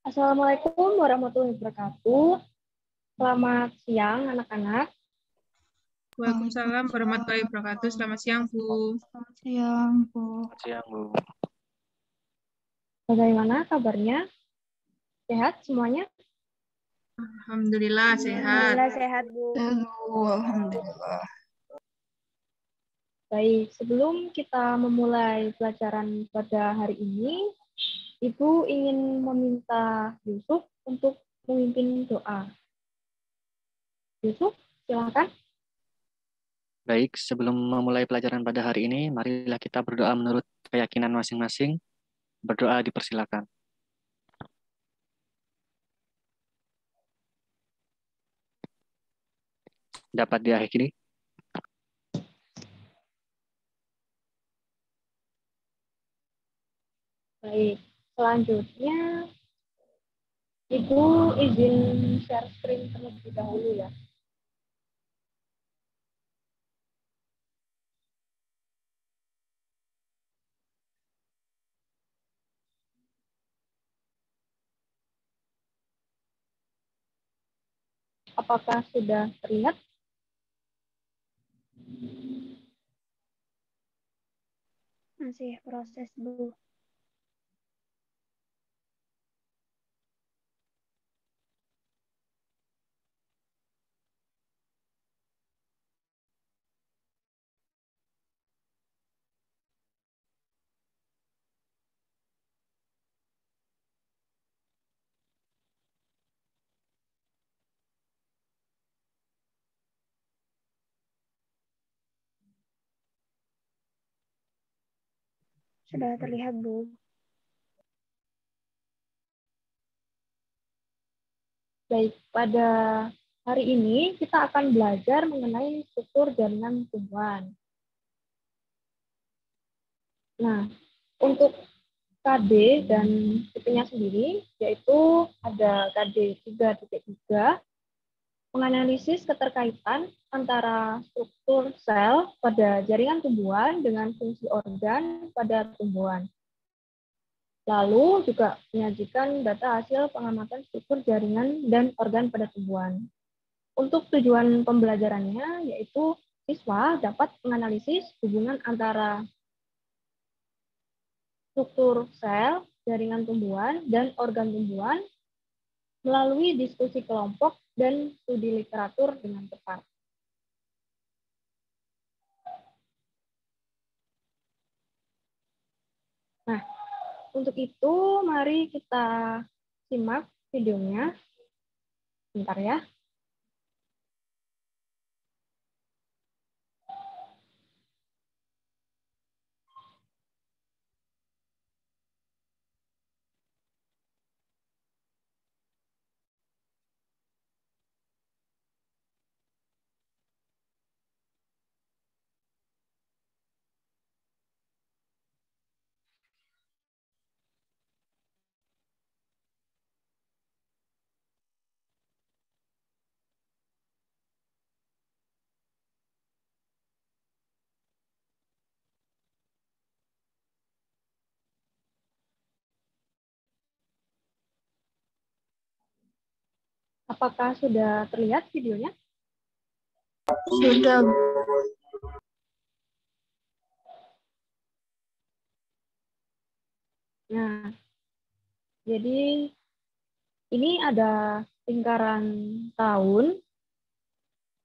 Assalamualaikum warahmatullahi wabarakatuh. Selamat siang, anak-anak. Waalaikumsalam warahmatullahi wabarakatuh. Selamat siang, Bu. Selamat siang, Bu. Selamat siang, Bu. Bagaimana kabarnya? Sehat semuanya? Alhamdulillah sehat. Alhamdulillah sehat, Bu. Alhamdulillah. Baik, sebelum kita memulai pelajaran pada hari ini, Ibu ingin meminta Yusuf untuk memimpin doa. Yusuf, silakan. Baik, sebelum memulai pelajaran pada hari ini, marilah kita berdoa menurut keyakinan masing-masing. Berdoa dipersilakan. Dapat diakhiri. Baik, selanjutnya Ibu izin share screen terlebih dahulu ya. Apakah sudah terlihat? Masih proses, Bu. Sudah terlihat, Bu. Baik, pada hari ini kita akan belajar mengenai struktur jaringan tumbuhan. Nah, untuk KD dan tipenya sendiri, yaitu ada KD 3.3, menganalisis keterkaitan antara struktur sel pada jaringan tumbuhan dengan fungsi organ pada tumbuhan. Lalu juga menyajikan data hasil pengamatan struktur jaringan dan organ pada tumbuhan. Untuk tujuan pembelajarannya, yaitu siswa dapat menganalisis hubungan antara struktur sel, jaringan tumbuhan, dan organ tumbuhan melalui diskusi kelompok dan studi literatur dengan tepat. Nah, untuk itu mari kita simak videonya. Bentar ya. Apakah sudah terlihat videonya? Sudah, Bu. Nah, jadi ini ada lingkaran tahun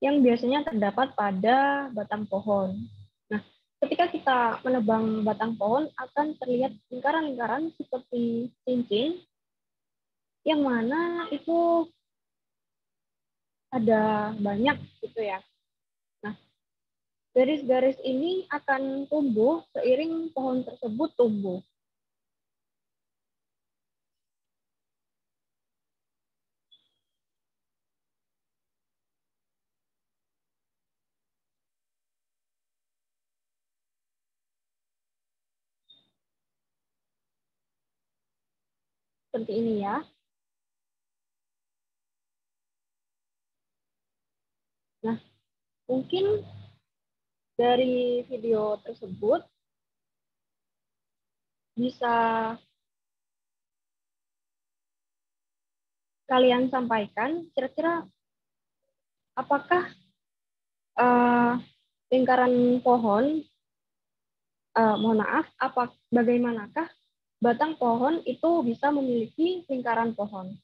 yang biasanya terdapat pada batang pohon. Nah, ketika kita menebang batang pohon akan terlihat lingkaran-lingkaran seperti cincin yang mana itu ada banyak gitu ya. Nah, garis-garis ini akan tumbuh seiring pohon tersebut tumbuh. Seperti ini ya. Nah, mungkin dari video tersebut bisa kalian sampaikan, kira-kira apakah eh, lingkaran pohon, mohon maaf, bagaimanakah batang pohon itu bisa memiliki lingkaran pohon?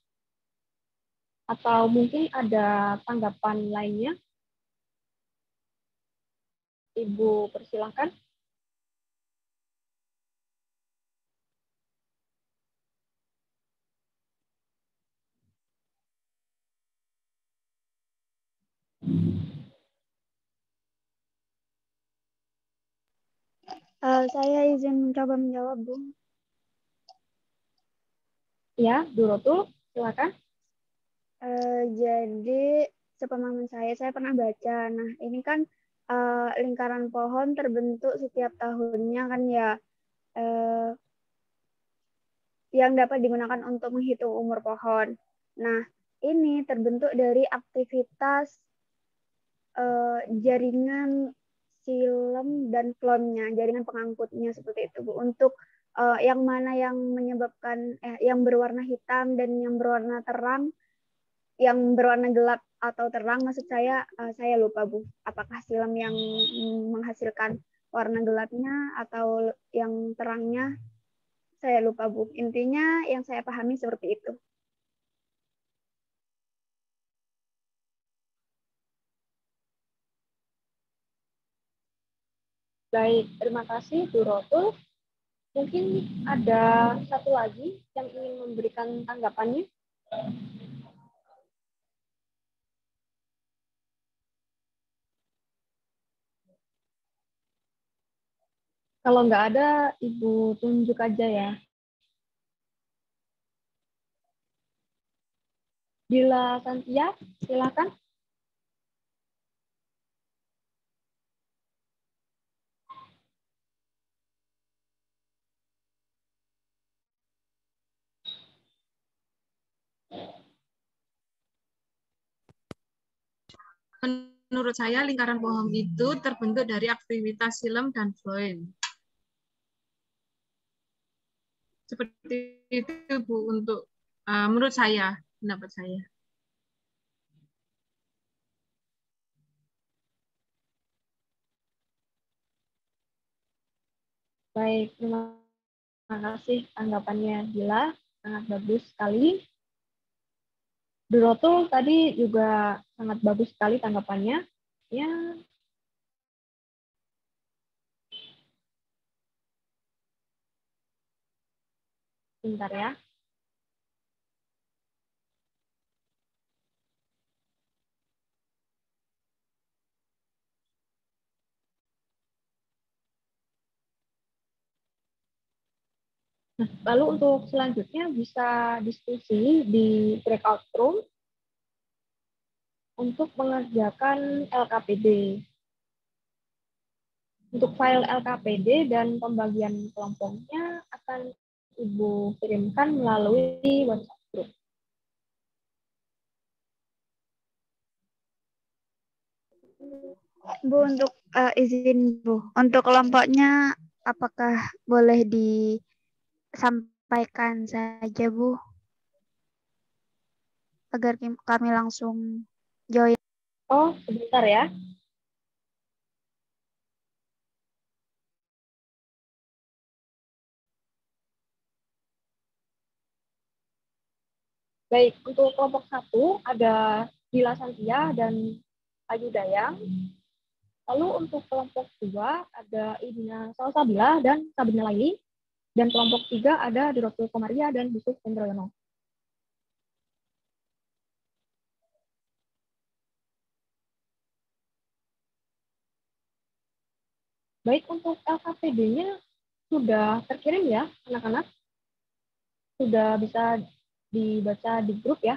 Atau mungkin ada tanggapan lainnya? Ibu persilahkan. Saya izin mencoba menjawab, Bu. Ya, Bu Rotul, silakan. Jadi sepemahaman saya pernah baca. Nah, ini kan lingkaran pohon terbentuk setiap tahunnya kan ya, eh, yang dapat digunakan untuk menghitung umur pohon. Nah, ini terbentuk dari aktivitas jaringan silem dan flonnya, jaringan pengangkutnya seperti itu, Bu. Untuk yang mana yang menyebabkan yang berwarna hitam dan yang berwarna terang, yang berwarna gelap atau terang, maksud saya lupa, Bu. Apakah silem yang menghasilkan warna gelapnya atau yang terangnya? Saya lupa, Bu. Intinya yang saya pahami seperti itu. Baik, terima kasih Bu Rotul. Mungkin ada satu lagi yang ingin memberikan tanggapannya. Kalau nggak ada, Ibu tunjuk aja ya. Dila Santia, silakan. Menurut saya lingkaran pohon itu terbentuk dari aktivitas silem dan floem. Seperti itu, Bu, untuk menurut saya, pendapat saya. Baik, terima kasih tanggapannya Dila. Sangat bagus sekali. Durotul tadi juga sangat bagus sekali tanggapannya. Ya, bentar ya. Nah, lalu untuk selanjutnya bisa diskusi di breakout room untuk mengerjakan LKPD. Untuk file LKPD dan pembagian kelompoknya akan Ibu kirimkan melalui WhatsApp group. Bu, untuk izin, Bu. Untuk kelompoknya apakah boleh disampaikan saja, Bu? Agar kami langsung join. Oh, sebentar ya. Baik, untuk kelompok 1 ada Dila Santia dan Ayu Dayang. Lalu untuk kelompok 2 ada Idina Salsabila dan Sabina Laili. Dan kelompok 3 ada Dirotul Komaria dan Yusuf Hendroyono. Baik, untuk LKPD-nya sudah terkirim ya, anak-anak? Sudah bisa dibaca di grup ya?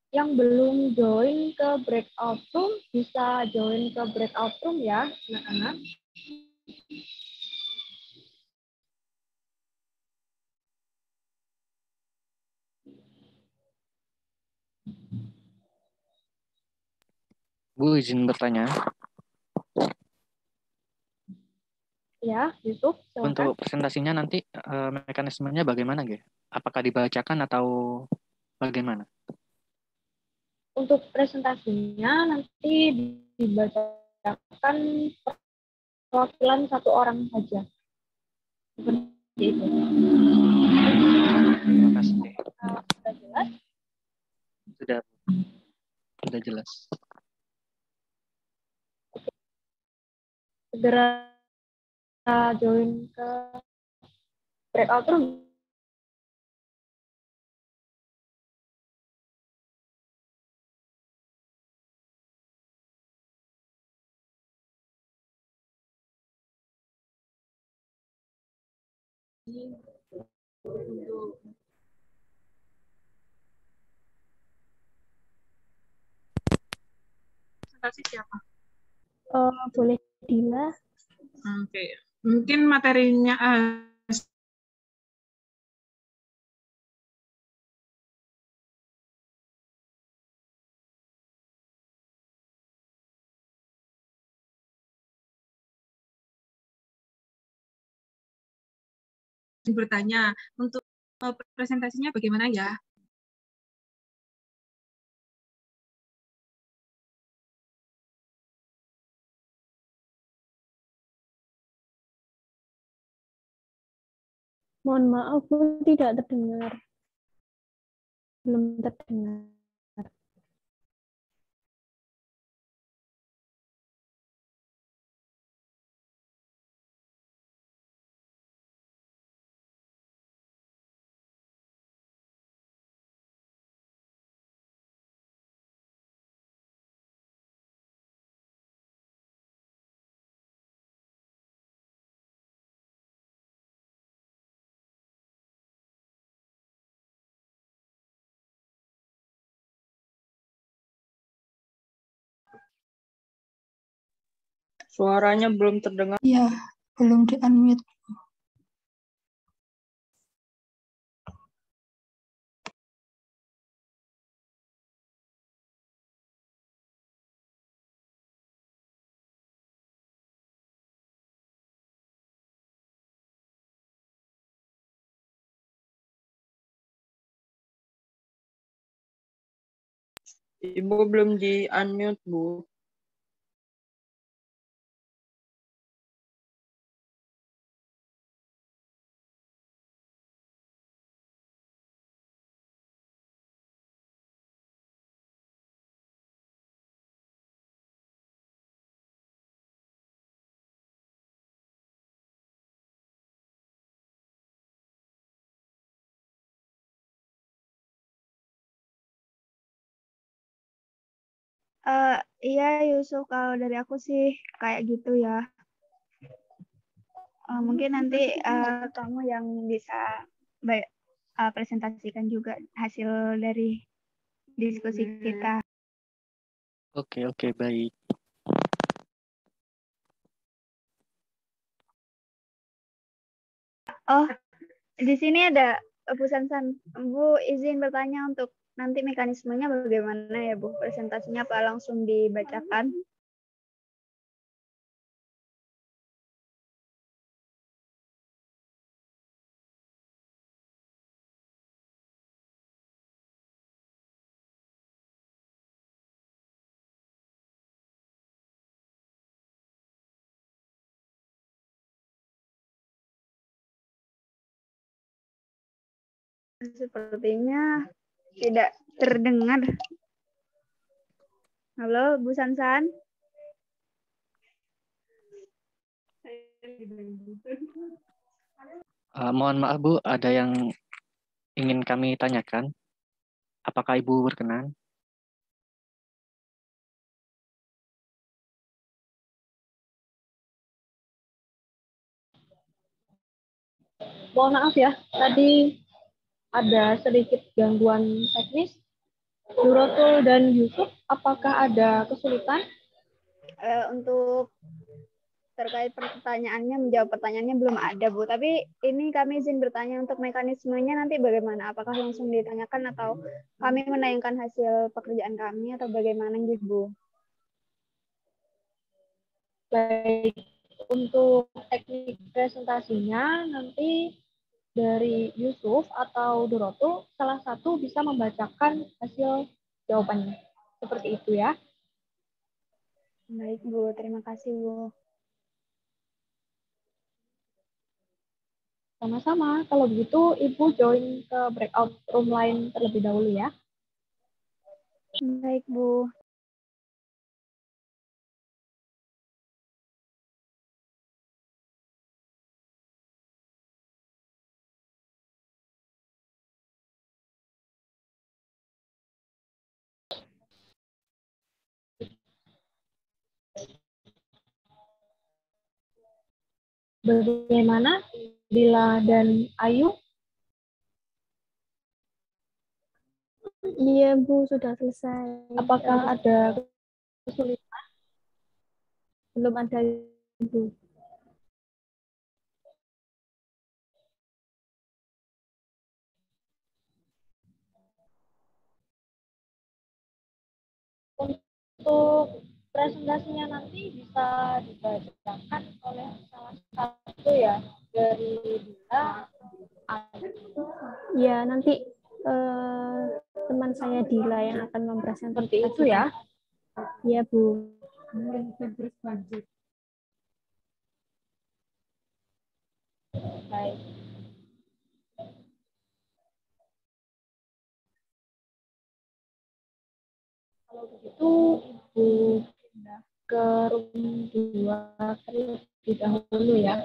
yang belum join ke breakout room bisa join ke breakout room ya, anak-anak. Bu, izin bertanya. Ya, Yusuf, silakan. Untuk presentasinya nanti mekanismenya bagaimana, Ge? Apakah dibacakan atau bagaimana? Untuk presentasinya nanti dibacakan perwakilan satu orang saja. Seperti itu. Terima kasih. Sudah jelas? Sudah jelas. Segera join ke breakout room. Presentasi siapa? Boleh Dila. Oke. Mungkin materinya bertanya untuk presentasinya bagaimana ya? Mohon maaf, Bu, tidak terdengar. Belum terdengar. Suaranya belum terdengar. Ya, belum di-unmute. Ibu belum di-unmute, Bu. Iya Yusuf, kalau dari aku sih kayak gitu ya. Mungkin nanti kamu yang bisa presentasikan juga hasil dari diskusi kita. Oke, baik. Oh, di sini ada Bu Sansan. Bu izin bertanya untuk nanti mekanismenya bagaimana ya Bu? Presentasinya apa langsung dibacakan? Sepertinya tidak terdengar. Halo, Bu Sansan. Mohon maaf, Bu, ada yang ingin kami tanyakan. Apakah Ibu berkenan? Mohon maaf ya, tadi ada sedikit gangguan teknis. Nurul dan Yusuf, apakah ada kesulitan? Untuk terkait pertanyaannya, menjawab pertanyaannya belum ada, Bu. Tapi ini kami izin bertanya untuk mekanismenya nanti bagaimana? Apakah langsung ditanyakan atau kami menayangkan hasil pekerjaan kami atau bagaimana gitu, Bu? Baik, untuk teknik presentasinya nanti dari Yusuf atau Doroto, salah satu bisa membacakan hasil jawabannya. Seperti itu ya. Baik, Bu. Terima kasih, Bu. Sama-sama. Kalau begitu, Ibu join ke breakout room lain terlebih dahulu ya. Baik, Bu. Bagaimana Dila dan Ayu? Iya, Bu, sudah selesai. Apakah ada kesulitan? Belum ada, Bu. Untuk presentasinya nanti bisa dibacakan oleh salah satu ya dari Dila. Ya, nanti teman saya Dila yang akan mempresentasikan. Seperti itu ya. Iya, Bu. Baik. Kalau begitu, Ibu pindah ke room 2 terlebih dahulu ya.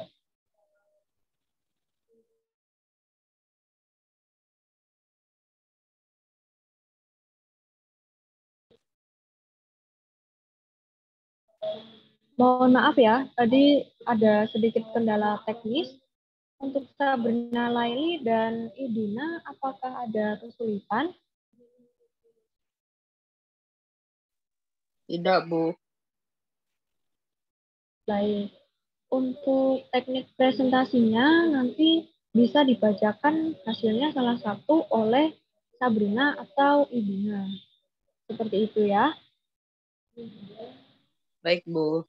Mohon maaf ya, tadi ada sedikit kendala teknis. Untuk Sabrina Laili dan Idina, apakah ada kesulitan? Tidak, Bu. Baik. Untuk teknik presentasinya nanti bisa dibacakan hasilnya salah satu oleh Sabrina atau Idina. Seperti itu ya. Baik, Bu.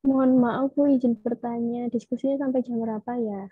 Mohon maaf, Bu, izin bertanya. Diskusinya sampai jam berapa ya?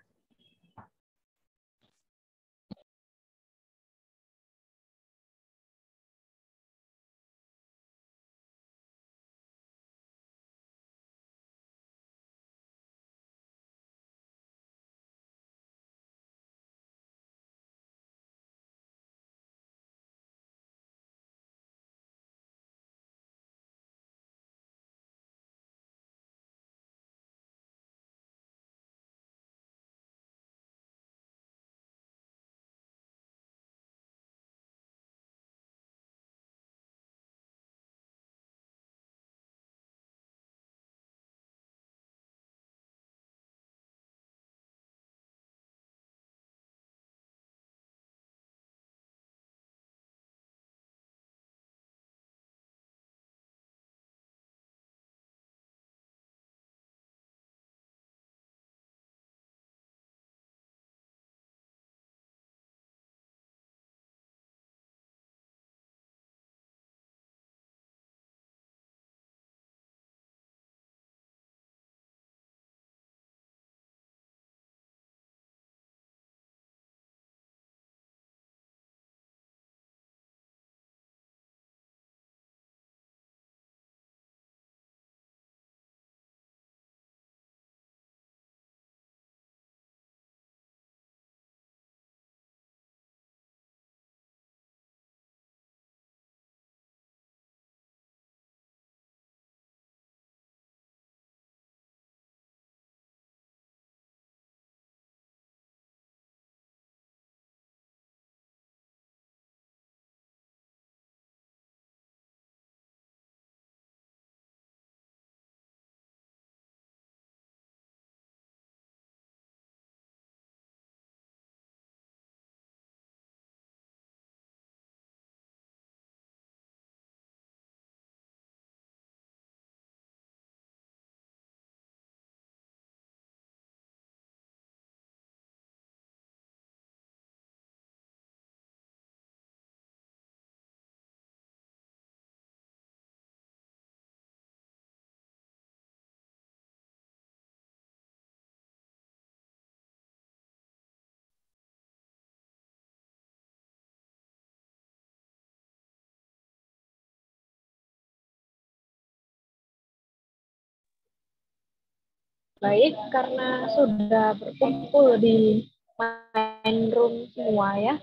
Baik, karena sudah berkumpul di main room semua ya.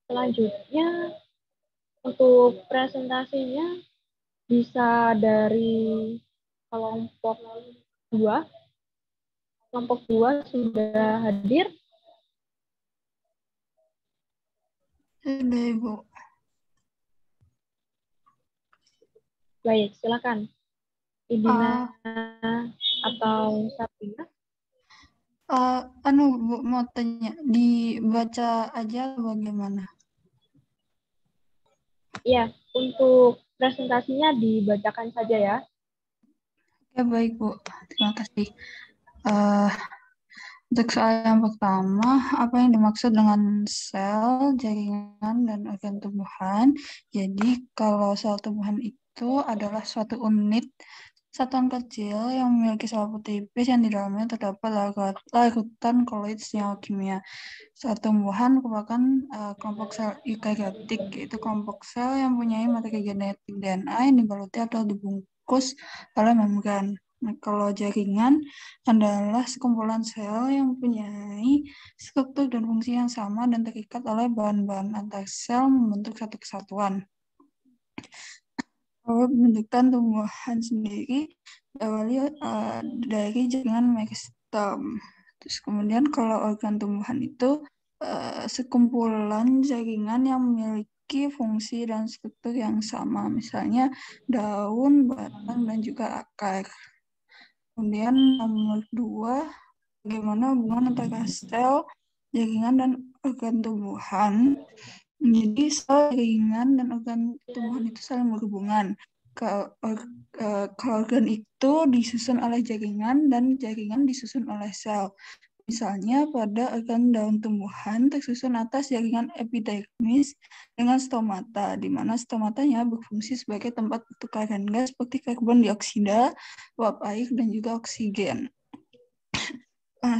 Selanjutnya, untuk presentasinya bisa dari kelompok 2. Kelompok 2 sudah hadir. Sudah, Ibu. Baik, silakan. Idina atau Sabrina. Bu, mau tanya, dibaca aja atau bagaimana? Iya, untuk presentasinya dibacakan saja ya. Ya, baik, Bu. Terima kasih. Untuk soal yang pertama, apa yang dimaksud dengan sel, jaringan, dan organ tumbuhan? Jadi, kalau sel tumbuhan itu adalah suatu unit satuan kecil yang memiliki sel tipis yang di dalamnya terdapat larutan koloid senyawa kimia. Sel tumbuhan merupakan kelompok sel eukariotik, yaitu kelompok sel yang mempunyai materi genetik DNA yang dibaluti atau dibungkus oleh membran. Nah, kalau jaringan adalah sekumpulan sel yang mempunyai struktur dan fungsi yang sama dan terikat oleh bahan-bahan antar sel membentuk satu kesatuan. Kalau pembentukan tumbuhan sendiri diawali dari jaringan meristem. Terus kemudian kalau organ tumbuhan itu sekumpulan jaringan yang memiliki fungsi dan struktur yang sama, misalnya daun, batang, dan juga akar. Kemudian nomor 2, bagaimana hubungan antara sel, jaringan, dan organ tumbuhan. Jadi sel, jaringan, dan organ tumbuhan itu saling berhubungan. Organ itu disusun oleh jaringan dan jaringan disusun oleh sel. Misalnya pada organ daun tumbuhan tersusun atas jaringan epidermis dengan stomata, di mana stomatanya berfungsi sebagai tempat pertukaran gas seperti karbon dioksida, uap air, dan juga oksigen.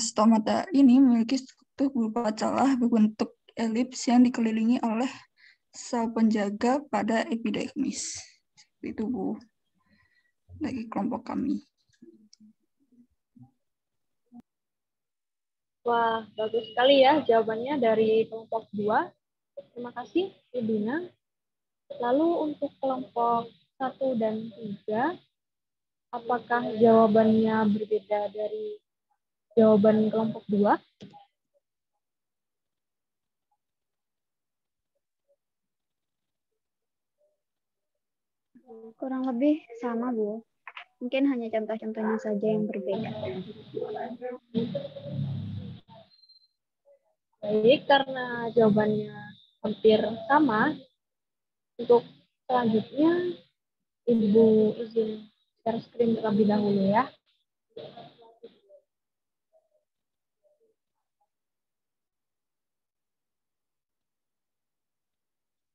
Stomata ini memiliki struktur berupa celah berbentuk elips yang dikelilingi oleh sel penjaga pada epidermis. Seperti itu, Bu, dari kelompok kami. Wah, bagus sekali ya jawabannya dari kelompok 2. Terima kasih, Idina. Lalu untuk kelompok 1 dan 3, apakah jawabannya berbeda dari jawaban kelompok 2? Kurang lebih sama, Bu. Mungkin hanya contoh-contohnya saja yang berbeda. Baik, karena jawabannya hampir sama, untuk selanjutnya Ibu izin share screen terlebih dahulu ya.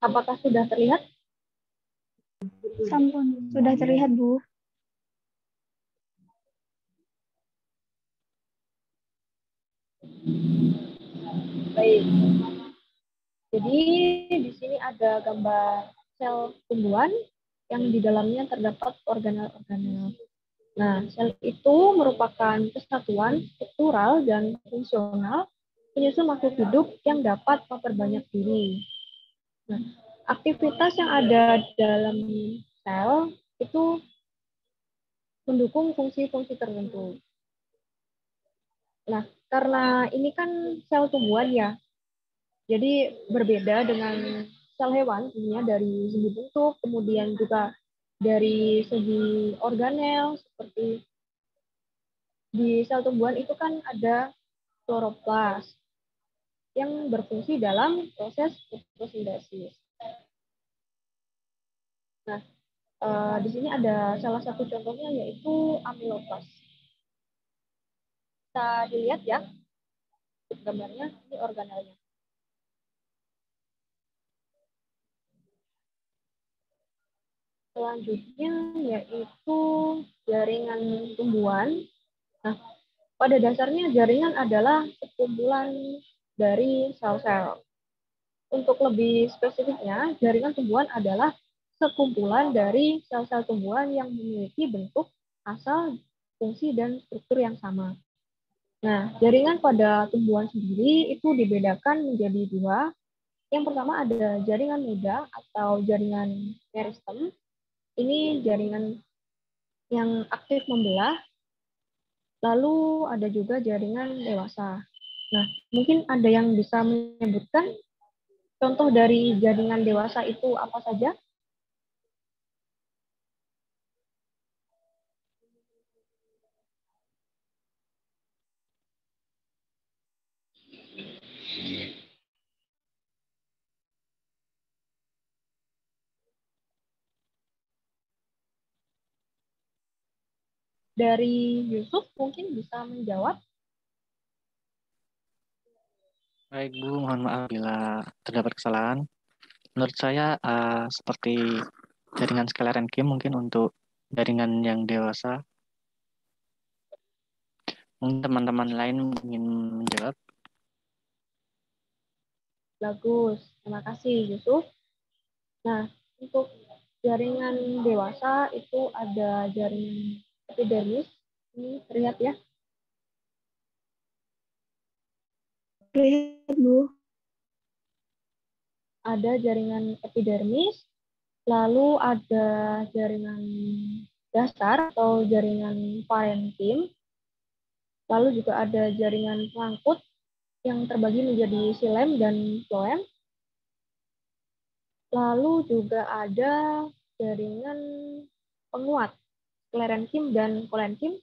Apakah sudah terlihat? Sampun, sudah terlihat, Bu. Baik. Jadi di sini ada gambar sel tumbuhan yang di dalamnya terdapat organel-organel. Nah, sel itu merupakan kesatuan struktural dan fungsional penyusun makhluk hidup yang dapat memperbanyak diri. Nah, aktivitas yang ada dalam sel itu mendukung fungsi-fungsi tertentu. Nah, karena ini kan sel tumbuhan ya, jadi berbeda dengan sel hewan, tentunya dari segi bentuk, kemudian juga dari segi organel, seperti di sel tumbuhan itu kan ada kloroplas yang berfungsi dalam proses fotosintesis. Nah, di sini ada salah satu contohnya yaitu amiloplas. Bisa dilihat ya, gambarnya ini organelnya. Selanjutnya yaitu jaringan tumbuhan. Nah, pada dasarnya jaringan adalah sekumpulan dari sel-sel. Untuk lebih spesifiknya, jaringan tumbuhan adalah sekumpulan dari sel-sel tumbuhan yang memiliki bentuk, asal, fungsi, dan struktur yang sama. Nah, jaringan pada tumbuhan sendiri itu dibedakan menjadi dua. Yang pertama ada jaringan muda atau jaringan meristem. Ini jaringan yang aktif membelah. Lalu ada juga jaringan dewasa. Nah, mungkin ada yang bisa menyebutkan contoh dari jaringan dewasa itu apa saja? Dari Yusuf mungkin bisa menjawab. Baik Bu, mohon maaf bila terdapat kesalahan. Menurut saya seperti jaringan scalar and Kim mungkin untuk jaringan yang dewasa. Mungkin teman-teman lain ingin menjawab. Bagus, terima kasih Yusuf. Nah, untuk jaringan dewasa itu ada jaringan epidermis. Ini terlihat ya. Lihat, Bu. Ada jaringan epidermis, lalu ada jaringan dasar atau jaringan parenkim, lalu juga ada jaringan pelangkut yang terbagi menjadi xilem dan floem, lalu juga ada jaringan penguat, sklerenkim dan kolenkim,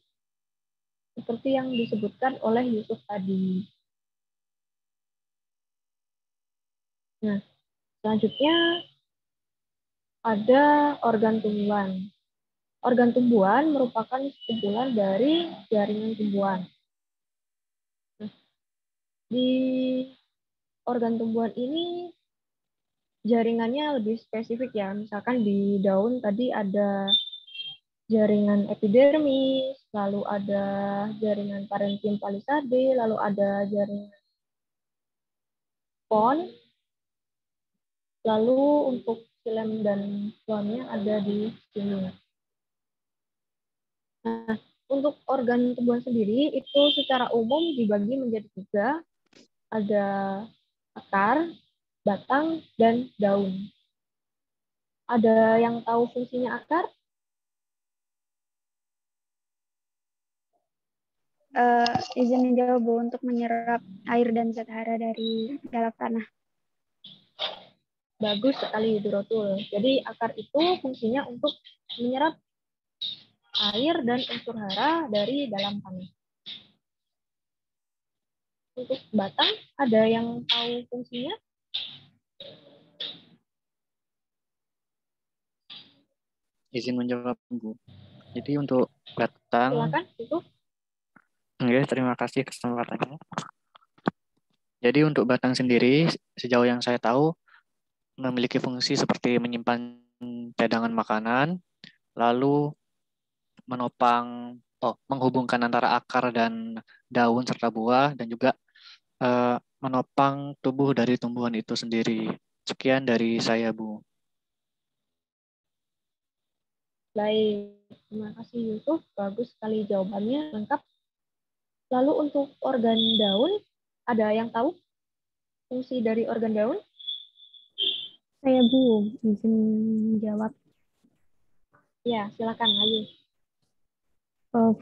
seperti yang disebutkan oleh Yusuf tadi. Nah, selanjutnya ada organ tumbuhan. Organ tumbuhan merupakan kumpulan dari jaringan tumbuhan. Nah, di organ tumbuhan ini jaringannya lebih spesifik ya. Misalkan di daun tadi ada jaringan epidermis, lalu ada jaringan parenkim palisade, lalu ada jaringan pon, lalu untuk xilem dan floemnya ada di sini. Nah, untuk organ tumbuhan sendiri itu secara umum dibagi menjadi tiga, ada akar, batang, dan daun. Ada yang tahu fungsinya akar? Izin menjawab, Bu, untuk menyerap air dan zat hara dari dalam tanah. Bagus sekali, Durotul. Jadi akar itu fungsinya untuk menyerap air dan unsur hara dari dalam tanah. Untuk batang, ada yang tahu fungsinya? Izin menjawab Bu. Jadi untuk batang, Silakan, itu. oke, terima kasih kesempatannya. Jadi untuk batang sendiri, sejauh yang saya tahu, memiliki fungsi seperti menyimpan cadangan makanan, lalu menghubungkan antara akar dan daun serta buah, dan juga menopang tubuh dari tumbuhan itu sendiri. Sekian dari saya, Bu. Baik, terima kasih Yusuf. Bagus sekali jawabannya, lengkap. Lalu untuk organ daun, ada yang tahu fungsi dari organ daun? Saya Bu, izin jawab. Ya, silakan, ayo.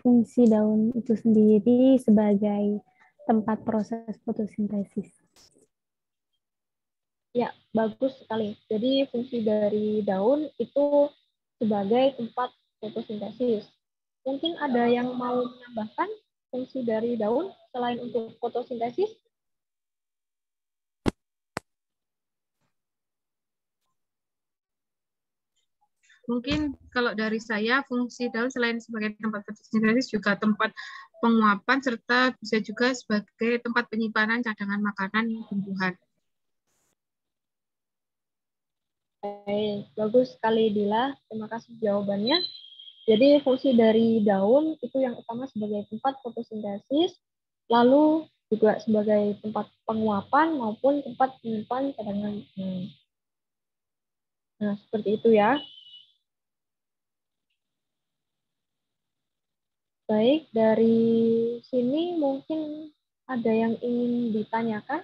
Fungsi daun itu sendiri sebagai tempat proses fotosintesis. Ya, bagus sekali. Jadi fungsi dari daun itu sebagai tempat fotosintesis. Mungkin ada yang mau menambahkan fungsi dari daun selain untuk fotosintesis? Mungkin kalau dari saya, fungsi daun selain sebagai tempat fotosintesis juga tempat penguapan, serta bisa juga sebagai tempat penyimpanan cadangan makanan tumbuhan. Baik, bagus sekali Dila. Terima kasih jawabannya. Jadi fungsi dari daun itu yang utama sebagai tempat fotosintesis, lalu juga sebagai tempat penguapan maupun tempat penyimpan cadangan. Nah, seperti itu ya. Baik, dari sini mungkin ada yang ingin ditanyakan?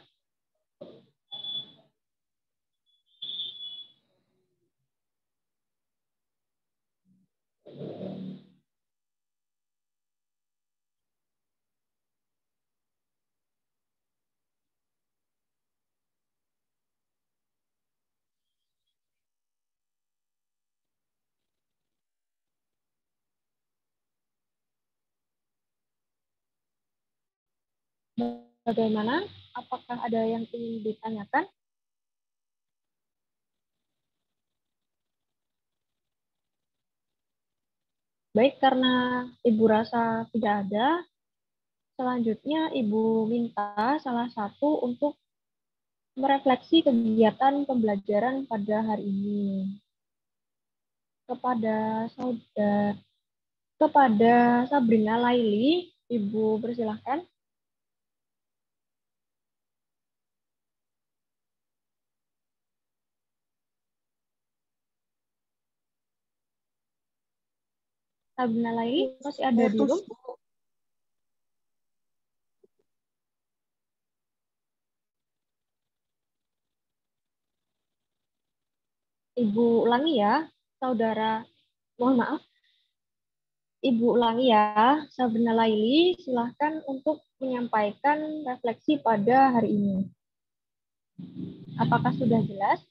Bagaimana? Apakah ada yang ingin ditanyakan? Baik, karena Ibu rasa tidak ada, selanjutnya Ibu minta salah satu untuk merefleksi kegiatan pembelajaran pada hari ini. Kepada Sabrina Laili, Ibu persilahkan. Sabrina Laili masih ada di room? Ibu ulangi ya, saudara. Mohon maaf. Ibu ulangi ya, Sabrina Laili, silahkan untuk menyampaikan refleksi pada hari ini. Apakah sudah jelas?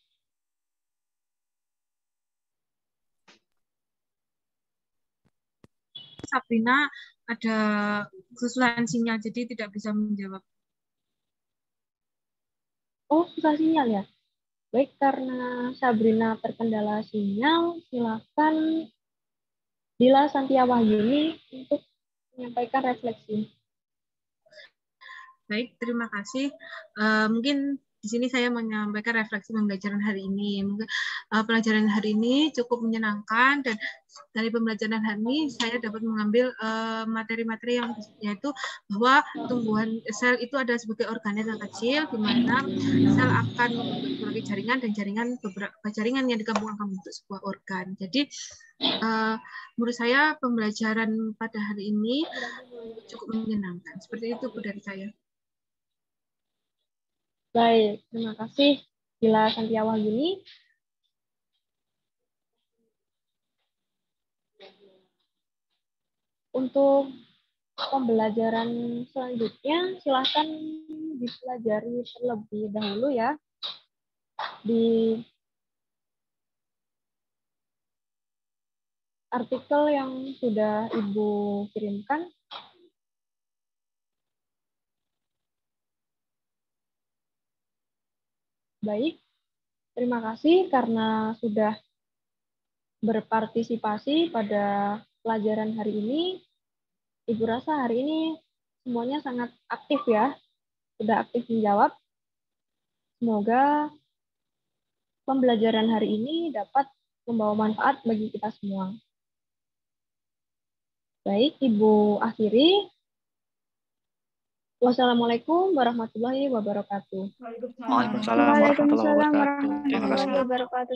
Sabrina ada kesusahan sinyal, jadi tidak bisa menjawab. Oh, susah sinyal ya? Baik, karena Sabrina terkendala sinyal, silahkan Dila Santia Wahyuni untuk menyampaikan refleksi. Baik, terima kasih. Mungkin di sini saya menyampaikan refleksi pembelajaran hari ini. Mungkin pelajaran hari ini cukup menyenangkan, dan dari pembelajaran hari ini saya dapat mengambil materi-materi yang yaitu bahwa tumbuhan sel itu adalah sebagai organel yang kecil, di mana sel akan membentuk berbagai jaringan, dan beberapa jaringan yang digabungkan akan membentuk sebuah organ. Jadi menurut saya pembelajaran pada hari ini cukup menyenangkan. Seperti itu dari saya. Baik, terima kasih Dila Santia Wahyuni. Untuk pembelajaran selanjutnya, silahkan dipelajari terlebih dahulu ya. Di artikel yang sudah Ibu kirimkan. Baik, terima kasih karena sudah berpartisipasi pada pelajaran hari ini. Ibu rasa hari ini semuanya sangat aktif ya, sudah aktif menjawab. Semoga pembelajaran hari ini dapat membawa manfaat bagi kita semua. Baik, Ibu akhiri. Wassalamualaikum warahmatullahi wabarakatuh. Waalaikumsalam warahmatullahi wabarakatuh. Terima kasih.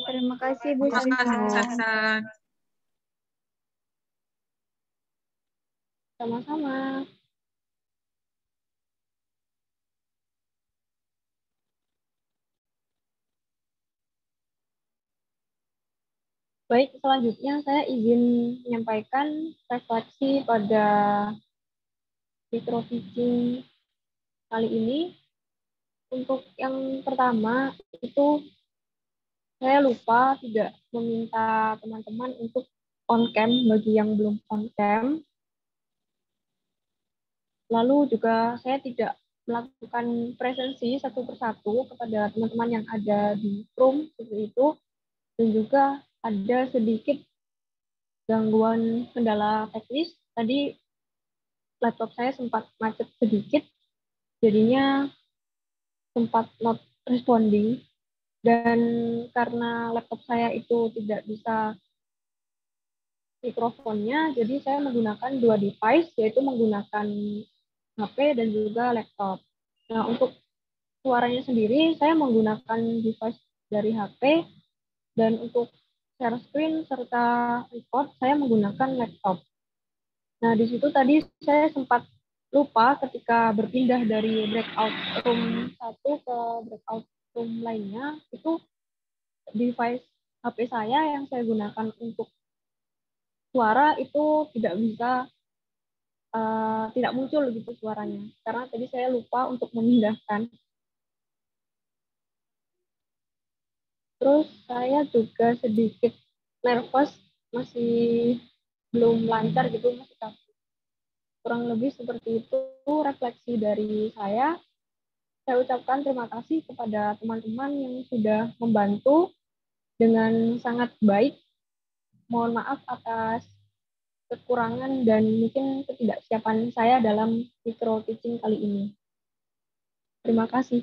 Terima kasih Bu Terima kasih, Bu Sansa. Sansan. Sama-sama. Baik, selanjutnya saya izin menyampaikan refleksi pada micro-teaching kali ini. Untuk yang pertama, itu saya lupa tidak meminta teman-teman untuk on-cam bagi yang belum on-cam. Lalu juga saya tidak melakukan presensi satu persatu kepada teman-teman yang ada di room seperti itu. Dan juga ada sedikit gangguan kendala teknis. Tadi laptop saya sempat macet sedikit, jadinya sempat not responding. Dan karena laptop saya itu tidak bisa mikrofonnya, jadi saya menggunakan dua device, yaitu menggunakan HP dan juga laptop. Nah, untuk suaranya sendiri, saya menggunakan device dari HP, Dan untuk share screen serta record, saya menggunakan laptop. Nah, di situ tadi saya sempat lupa ketika berpindah dari breakout room 1 ke breakout room lainnya, itu device HP saya yang saya gunakan untuk suara itu tidak muncul gitu suaranya. Karena tadi saya lupa untuk memindahkan. Terus saya juga sedikit nervous, masih belum lancar gitu, masih kaku. Kurang lebih seperti itu refleksi dari saya. Saya ucapkan terima kasih kepada teman-teman yang sudah membantu dengan sangat baik. Mohon maaf atas kekurangan dan mungkin ketidaksiapan saya dalam micro teaching kali ini. Terima kasih.